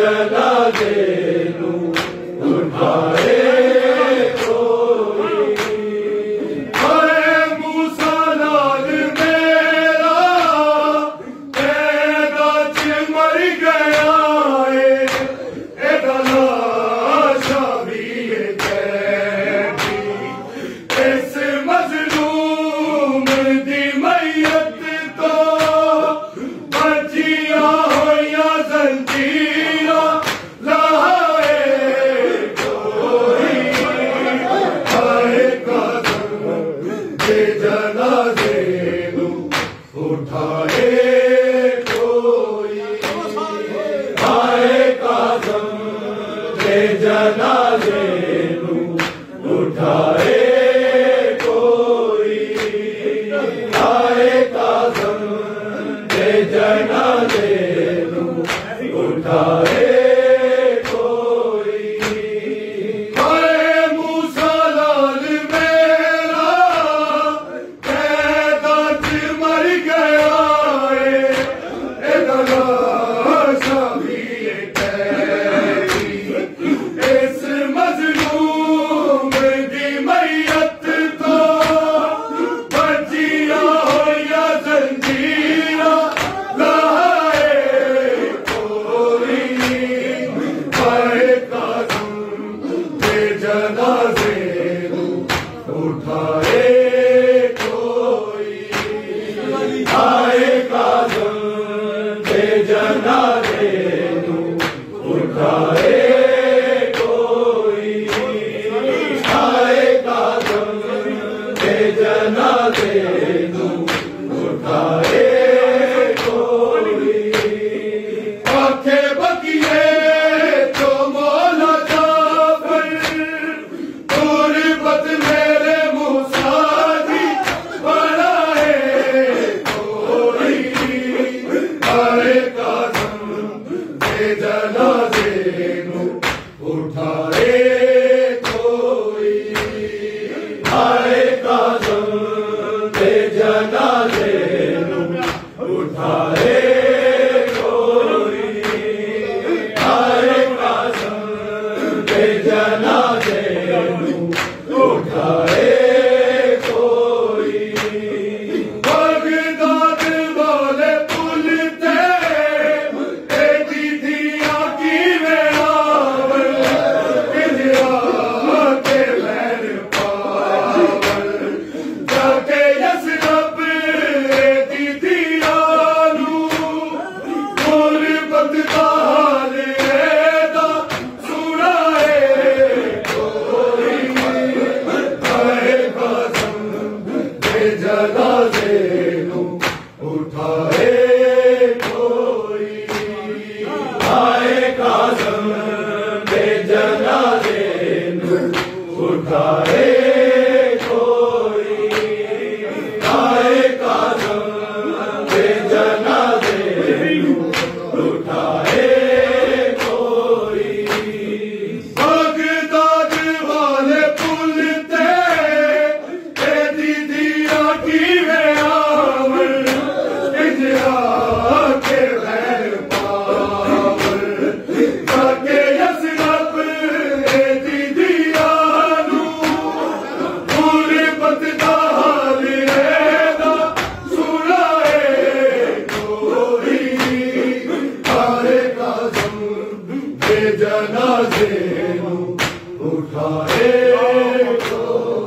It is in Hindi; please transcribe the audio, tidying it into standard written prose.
जनाजे नू उठाए कोई। हाय मूसा लाल मेरा पैदा च मर गया है, एदा लाशा भी कैदी इस मजलूम दी मैयत तो बचिया होया जंजीरा लाए कोई। हाय कादम दे जनाजे नू उठाए कोई। हाय कादम दे जनाजे नू उठाए कोई। हाय कादम दे जनाजे नू उठाए कोई। हाय मूसा लाल मेरा पैदा च मर गया है, एदा लाशा भी कैदी इस मजलूम दी मैयत तो बचिया होया जंजीरा लाए कोई। हाय कादम दे जनाजे नू उठाए कोई। हाय कादम दे जनाजे नू उठाए कोई। हाय कादम दे जनाजे नू उठाए कोई। आखे बकिए तो मौला जाफर गुरबत मेरे मूसा दी बनाए कोई। हाय कादम दे जनाजे नू उठाए कोई। हाय कादम दे जनाजे नू उठाए कोई। हाय कादम दे जनाजे नू उठाए कोई। बगदाद वाले पुल ते एदी दिया की वेलावर किजरा के बैर पावर जाके यसरब एदी दिया नू गुरबत दा हाल एदा सुनाए कोई। हाय कादम दे जनाजे नू उठाए कोई। हाय कादम दे जनाजे नू उठाए कोई। हाय कादम दे जनाजे नू उठाए कोई। बगदाद वाले पुल ते एदी दिया की वेलावर किजरा के बैर पावर जाके यसरब एदी दिया नू गुरबत दा हाल एदा सुनाए कोई। हाय कादम दे जनाजे नू उठाए कोई।